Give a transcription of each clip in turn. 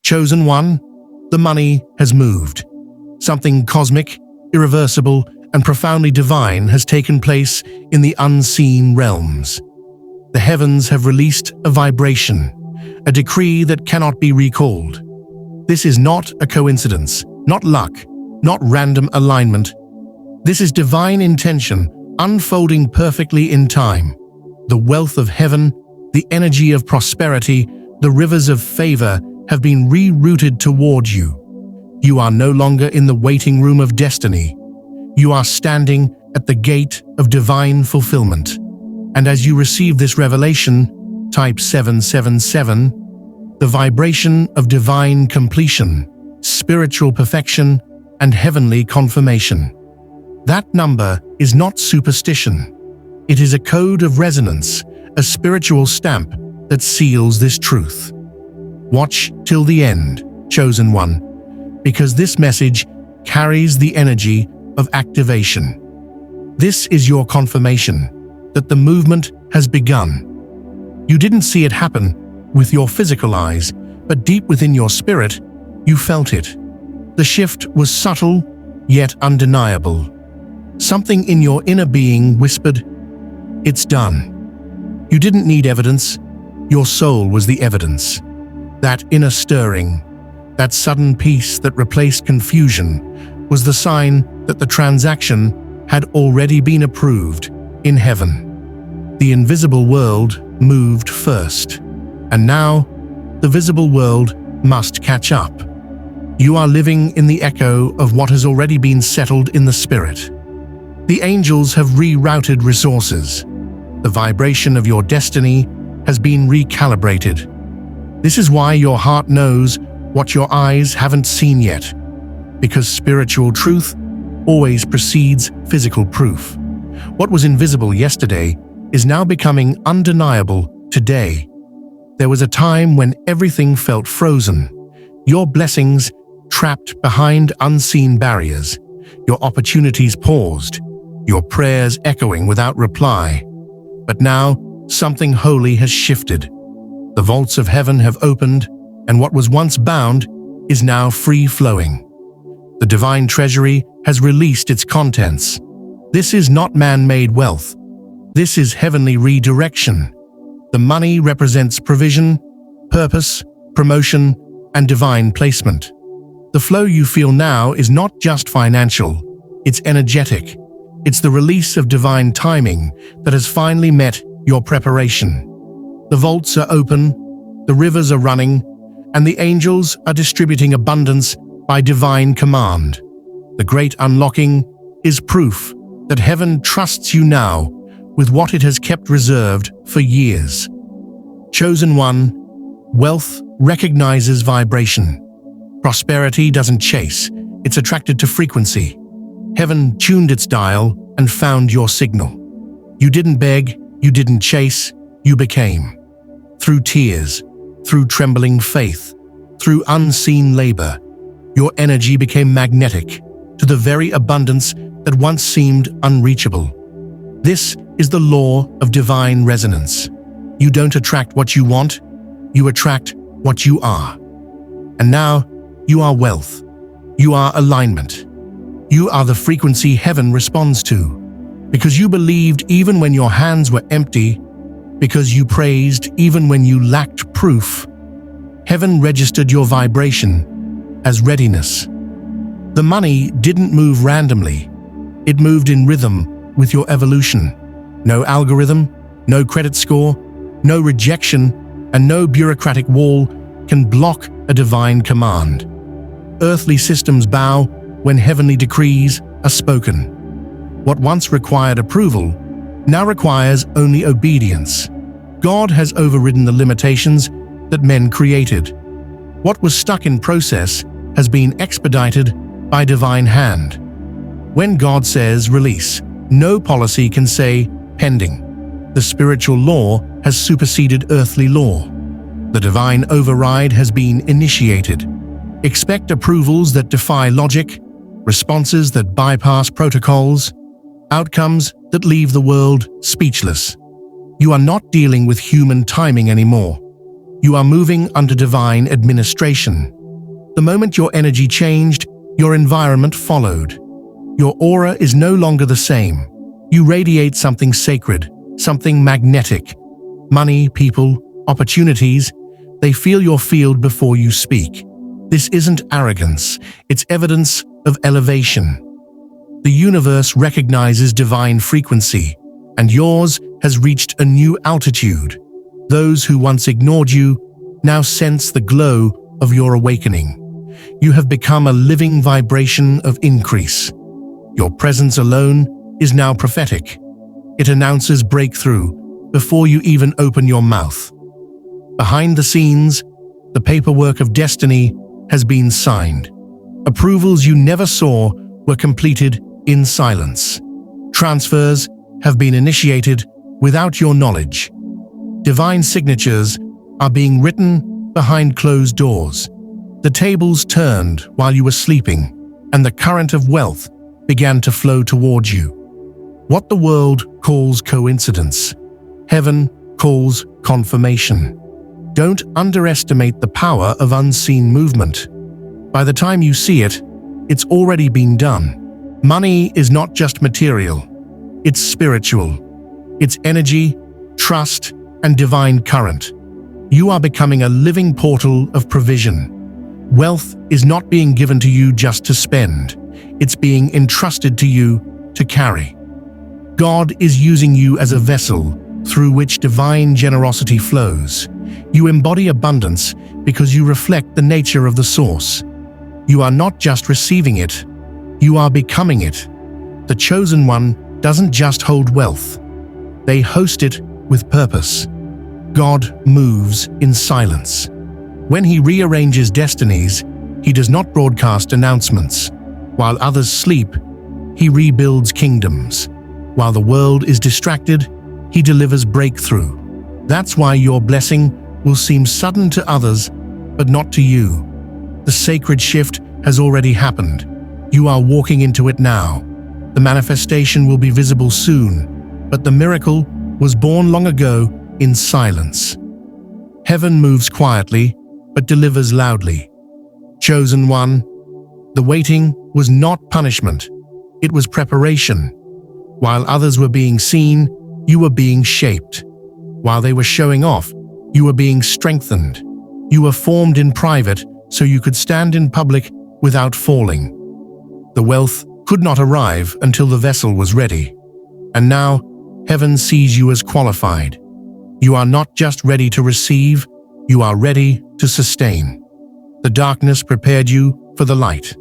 Chosen one, the money has moved. Something cosmic, irreversible, and profoundly divine has taken place in the unseen realms. The heavens have released a vibration, a decree that cannot be recalled. This is not a coincidence, not luck, not random alignment. This is divine intention unfolding perfectly in time. The wealth of heaven, the energy of prosperity, the rivers of favor have been rerouted toward you. You are no longer in the waiting room of destiny. You are standing at the gate of divine fulfillment. And as you receive this revelation, type 777, the vibration of divine completion, spiritual perfection, and heavenly confirmation. That number is not superstition. It is a code of resonance, a spiritual stamp that seals this truth. Watch till the end, chosen one, because this message carries the energy of activation. This is your confirmation that the movement has begun. You didn't see it happen with your physical eyes, but deep within your spirit, you felt it. The shift was subtle, yet undeniable. Something in your inner being whispered, "It's done." You didn't need evidence. Your soul was the evidence. That inner stirring, that sudden peace that replaced confusion, was the sign that the transaction had already been approved in heaven. The invisible world moved first, and now the visible world must catch up. You are living in the echo of what has already been settled in the spirit. The angels have rerouted resources. The vibration of your destiny has been recalibrated. This is why your heart knows what your eyes haven't seen yet, because spiritual truth always precedes physical proof. What was invisible yesterday is now becoming undeniable today. There was a time when everything felt frozen, your blessings trapped behind unseen barriers, your opportunities paused, your prayers echoing without reply. But now, something holy has shifted. The vaults of heaven have opened, and what was once bound is now free-flowing. The divine treasury has released its contents. This is not man-made wealth. This is heavenly redirection. The money represents provision, purpose, promotion, and divine placement. The flow you feel now is not just financial, it's energetic. It's the release of divine timing that has finally met your preparation. The vaults are open, the rivers are running, and the angels are distributing abundance by divine command. The great unlocking is proof that heaven trusts you now with what it has kept reserved for years. Chosen one, wealth recognizes vibration. Prosperity doesn't chase, it's attracted to frequency. Heaven tuned its dial and found your signal. You didn't beg, you didn't chase, you became. Through tears, through trembling faith, through unseen labor, your energy became magnetic to the very abundance that once seemed unreachable. This is the law of divine resonance. You don't attract what you want, you attract what you are. And now, you are wealth. You are alignment. You are the frequency heaven responds to. Because you believed even when your hands were empty, because you praised even when you lacked proof, heaven registered your vibration as readiness. The money didn't move randomly. It moved in rhythm with your evolution. No algorithm, no credit score, no rejection, and no bureaucratic wall can block a divine command. Earthly systems bow when heavenly decrees are spoken. What once required approval now requires only obedience. God has overridden the limitations that men created. What was stuck in process has been expedited by divine hand. When God says release, no policy can say pending. The spiritual law has superseded earthly law. The divine override has been initiated. Expect approvals that defy logic, responses that bypass protocols, outcomes that leave the world speechless. You are not dealing with human timing anymore. You are moving under divine administration. The moment your energy changed, your environment followed. Your aura is no longer the same. You radiate something sacred, something magnetic. Money, people, opportunities, they feel your field before you speak. This isn't arrogance, it's evidence of elevation. The universe recognizes divine frequency, and yours has reached a new altitude. Those who once ignored you now sense the glow of your awakening. You have become a living vibration of increase. Your presence alone is now prophetic. It announces breakthrough before you even open your mouth. Behind the scenes, the paperwork of destiny has been signed. Approvals you never saw were completed in silence. Transfers have been initiated without your knowledge. Divine signatures are being written behind closed doors. The tables turned while you were sleeping, and the current of wealth began to flow towards you. What the world calls coincidence, heaven calls confirmation. Don't underestimate the power of unseen movement. By the time you see it, it's already been done. Money is not just material, it's spiritual. It's energy, trust, and divine current. You are becoming a living portal of provision. Wealth is not being given to you just to spend. It's being entrusted to you to carry. God is using you as a vessel through which divine generosity flows. You embody abundance because you reflect the nature of the source. You are not just receiving it, you are becoming it. The chosen one doesn't just hold wealth. They host it with purpose. God moves in silence. When he rearranges destinies, he does not broadcast announcements. While others sleep, he rebuilds kingdoms. While the world is distracted, he delivers breakthrough. That's why your blessing will seem sudden to others, but not to you. The sacred shift has already happened. You are walking into it now. The manifestation will be visible soon, but the miracle was born long ago in silence. Heaven moves quietly, but delivers loudly. Chosen one, the waiting was not punishment, it was preparation. While others were being seen, you were being shaped. While they were showing off, you were being strengthened. You were formed in private so you could stand in public without falling. The wealth could not arrive until the vessel was ready. And now, heaven sees you as qualified. You are not just ready to receive, you are ready to sustain. The darkness prepared you for the light.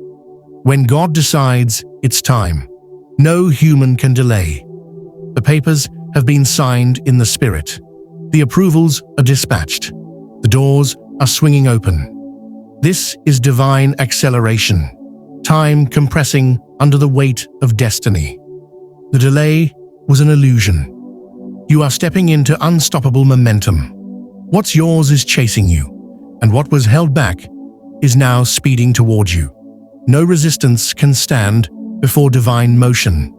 When God decides it's time, no human can delay. The papers have been signed in the spirit. The approvals are dispatched. The doors are swinging open. This is divine acceleration, time compressing under the weight of destiny. The delay was an illusion. You are stepping into unstoppable momentum. What's yours is chasing you, and what was held back is now speeding towards you. No resistance can stand before divine motion.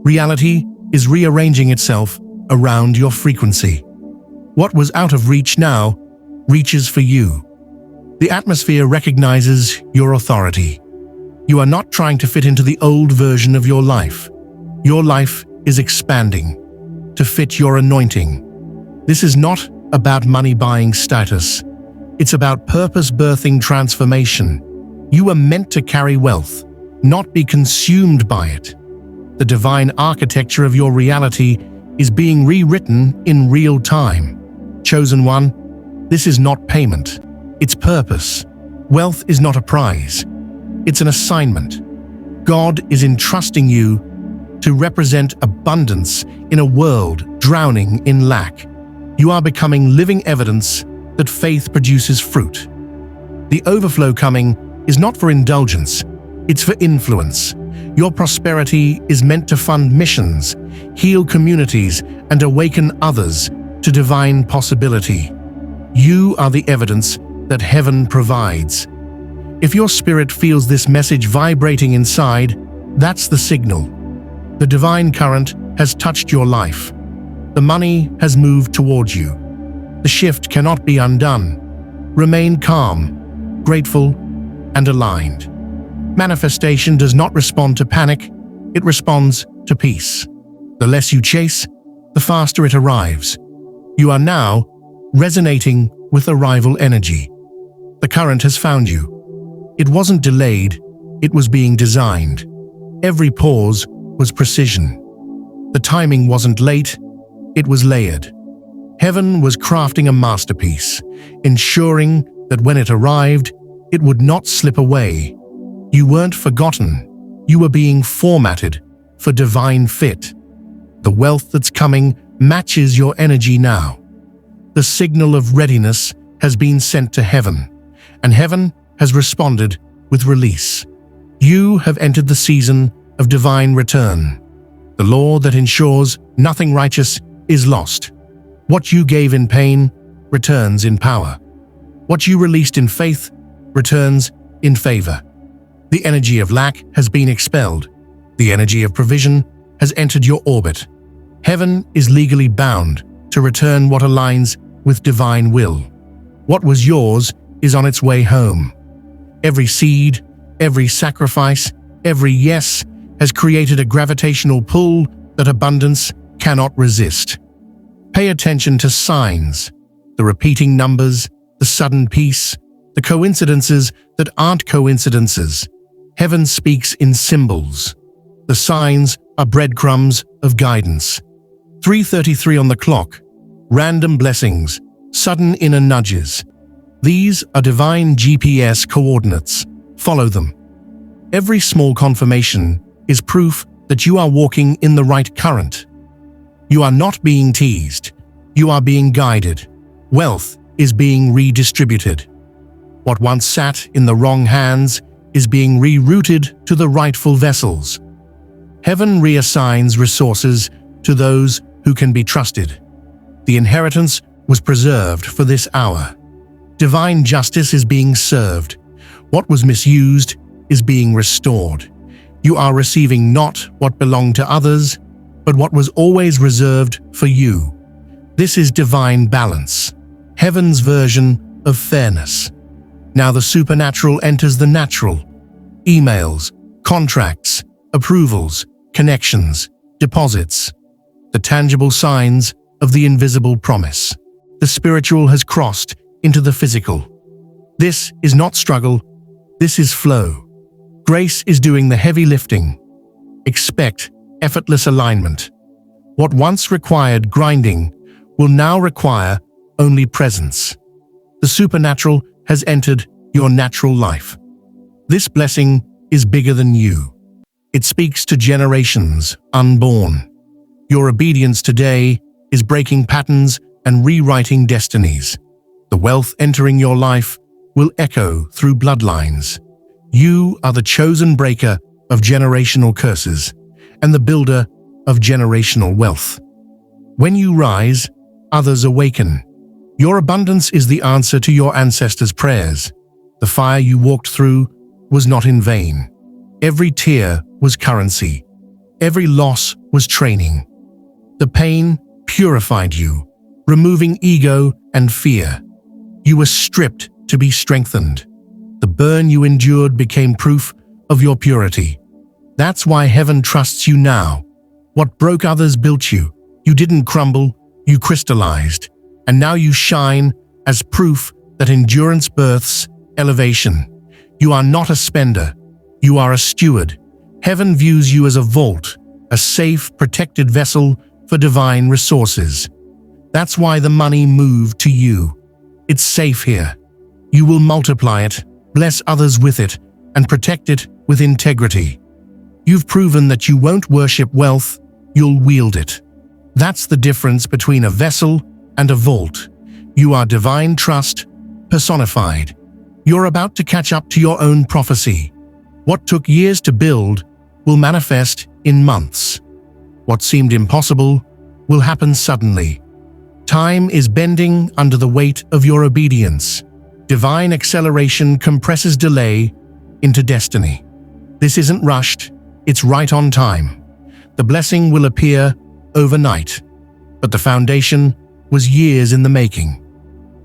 Reality is rearranging itself around your frequency. What was out of reach now reaches for you. The atmosphere recognizes your authority. You are not trying to fit into the old version of your life. Your life is expanding to fit your anointing. This is not about money buying status. It's about purpose birthing transformation. You are meant to carry wealth, not be consumed by it. The divine architecture of your reality is being rewritten in real time. Chosen one, this is not payment, it's purpose. Wealth is not a prize, it's an assignment. God is entrusting you to represent abundance in a world drowning in lack. You are becoming living evidence that faith produces fruit. The overflow coming is not for indulgence, it's for influence. Your prosperity is meant to fund missions, heal communities, and awaken others to divine possibility. You are the evidence that heaven provides. If your spirit feels this message vibrating inside, that's the signal. The divine current has touched your life. The money has moved towards you. The shift cannot be undone. Remain calm, grateful, and aligned. Manifestation does not respond to panic, it responds to peace. The less you chase, the faster it arrives. You are now resonating with arrival energy. The current has found you. It wasn't delayed, it was being designed. Every pause was precision. The timing wasn't late, it was layered. Heaven was crafting a masterpiece, ensuring that when it arrived, it would not slip away. You weren't forgotten, you were being formatted for divine fit. The wealth that's coming matches your energy now. The signal of readiness has been sent to heaven, and heaven has responded with release. You have entered the season of divine return. The law that ensures nothing righteous is lost. What you gave in pain returns in power. What you released in faith returns in favor. The energy of lack has been expelled. The energy of provision has entered your orbit. Heaven is legally bound to return what aligns with divine will. What was yours is on its way home. Every seed, every sacrifice, every yes has created a gravitational pull that abundance cannot resist. Pay attention to signs, the repeating numbers, the sudden peace, the coincidences that aren't coincidences. Heaven speaks in symbols. The signs are breadcrumbs of guidance. 3:33 on the clock, random blessings, sudden inner nudges. These are divine GPS coordinates. Follow them. Every small confirmation is proof that you are walking in the right current. You are not being teased. You are being guided. Wealth is being redistributed. What once sat in the wrong hands is being rerouted to the rightful vessels. Heaven reassigns resources to those who can be trusted. The inheritance was preserved for this hour. Divine justice is being served. What was misused is being restored. You are receiving not what belonged to others, but what was always reserved for you. This is divine balance, heaven's version of fairness. Now the supernatural enters the natural. Emails, contracts, approvals, connections, deposits. The tangible signs of the invisible promise. The spiritual has crossed into the physical. This is not struggle, this is flow. Grace is doing the heavy lifting. Expect effortless alignment. What once required grinding will now require only presence. The supernatural has entered your natural life. This blessing is bigger than you. It speaks to generations unborn. Your obedience today is breaking patterns and rewriting destinies. The wealth entering your life will echo through bloodlines. You are the chosen breaker of generational curses and the builder of generational wealth. When you rise, others awaken. Your abundance is the answer to your ancestors' prayers. The fire you walked through was not in vain. Every tear was currency. Every loss was training. The pain purified you, removing ego and fear. You were stripped to be strengthened. The burn you endured became proof of your purity. That's why heaven trusts you now. What broke others built you. You didn't crumble, you crystallized. And now you shine as proof that endurance births elevation. You are not a spender, you are a steward. Heaven views you as a vault, a safe, protected vessel for divine resources. That's why the money moved to you. It's safe here. You will multiply it, bless others with it, and protect it with integrity. You've proven that you won't worship wealth, you'll wield it. That's the difference between a vessel and a vault. You are divine trust personified. You're about to catch up to your own prophecy. What took years to build will manifest in months. What seemed impossible will happen suddenly. Time is bending under the weight of your obedience. Divine acceleration compresses delay into destiny. This isn't rushed, it's right on time. The blessing will appear overnight, but the foundation was years in the making.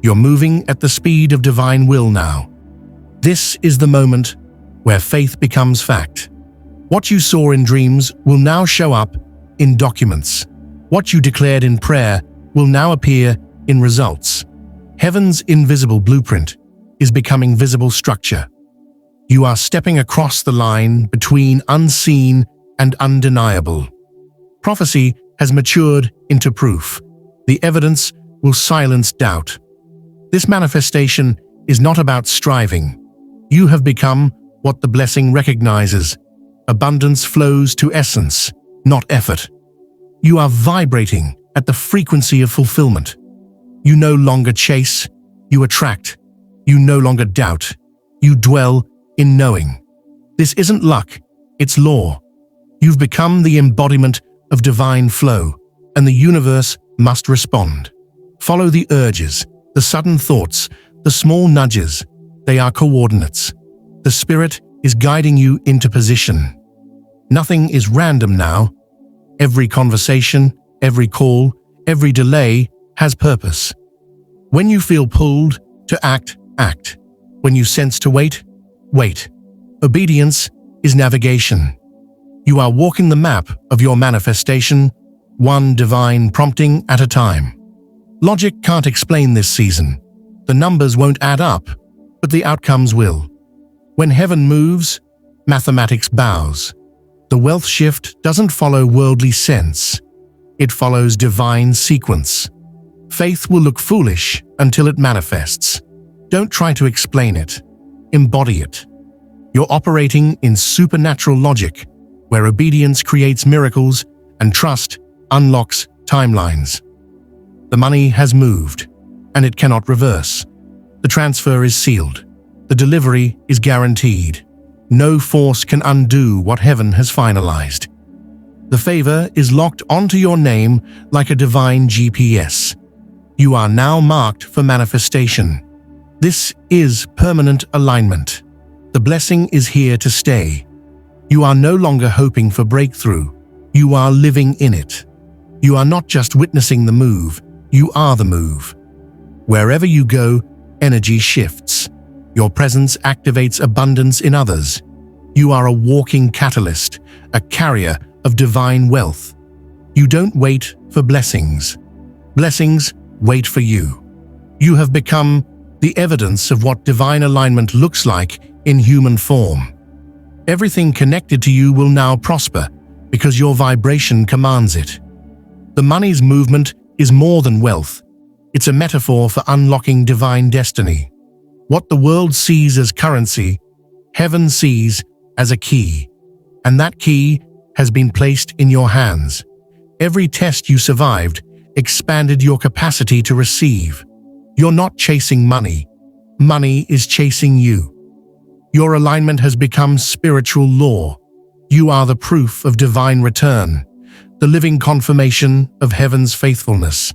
You're moving at the speed of divine will now. This is the moment where faith becomes fact. What you saw in dreams will now show up in documents. What you declared in prayer will now appear in results. Heaven's invisible blueprint is becoming visible structure. You are stepping across the line between unseen and undeniable. Prophecy has matured into proof. The evidence will silence doubt. This manifestation is not about striving. You have become what the blessing recognizes. Abundance flows to essence, not effort. You are vibrating at the frequency of fulfillment. You no longer chase, you attract. You no longer doubt, you dwell in knowing. This isn't luck, it's law. You've become the embodiment of divine flow, and the universe must respond. Follow the urges, the sudden thoughts, the small nudges. They are coordinates. The Spirit is guiding you into position. Nothing is random now. Every conversation, every call, every delay has purpose. When you feel pulled to act, act. When you sense to wait, wait. Obedience is navigation. You are walking the map of your manifestation, one divine prompting at a time. Logic can't explain this season. The numbers won't add up, but the outcomes will. When heaven moves, mathematics bows. The wealth shift doesn't follow worldly sense. It follows divine sequence. Faith will look foolish until it manifests. Don't try to explain it. Embody it. You're operating in supernatural logic, where obedience creates miracles and trust unlocks timelines. The money has moved, and it cannot reverse. The transfer is sealed. The delivery is guaranteed. No force can undo what heaven has finalized. The favor is locked onto your name like a divine GPS. You are now marked for manifestation. This is permanent alignment. The blessing is here to stay. You are no longer hoping for breakthrough. You are living in it. You are not just witnessing the move, you are the move. Wherever you go, energy shifts. Your presence activates abundance in others. You are a walking catalyst, a carrier of divine wealth. You don't wait for blessings. Blessings wait for you. You have become the evidence of what divine alignment looks like in human form. Everything connected to you will now prosper because your vibration commands it. The money's movement is more than wealth. It's a metaphor for unlocking divine destiny. What the world sees as currency, heaven sees as a key. And that key has been placed in your hands. Every test you survived expanded your capacity to receive. You're not chasing money. Money is chasing you. Your alignment has become spiritual law. You are the proof of divine return, the living confirmation of heaven's faithfulness.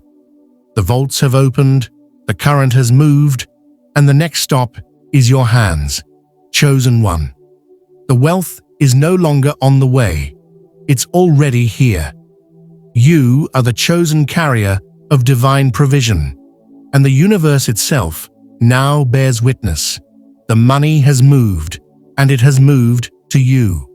The vaults have opened, the current has moved, and the next stop is your hands, chosen one. The wealth is no longer on the way. It's already here. You are the chosen carrier of divine provision, and the universe itself now bears witness. The money has moved, and it has moved to you.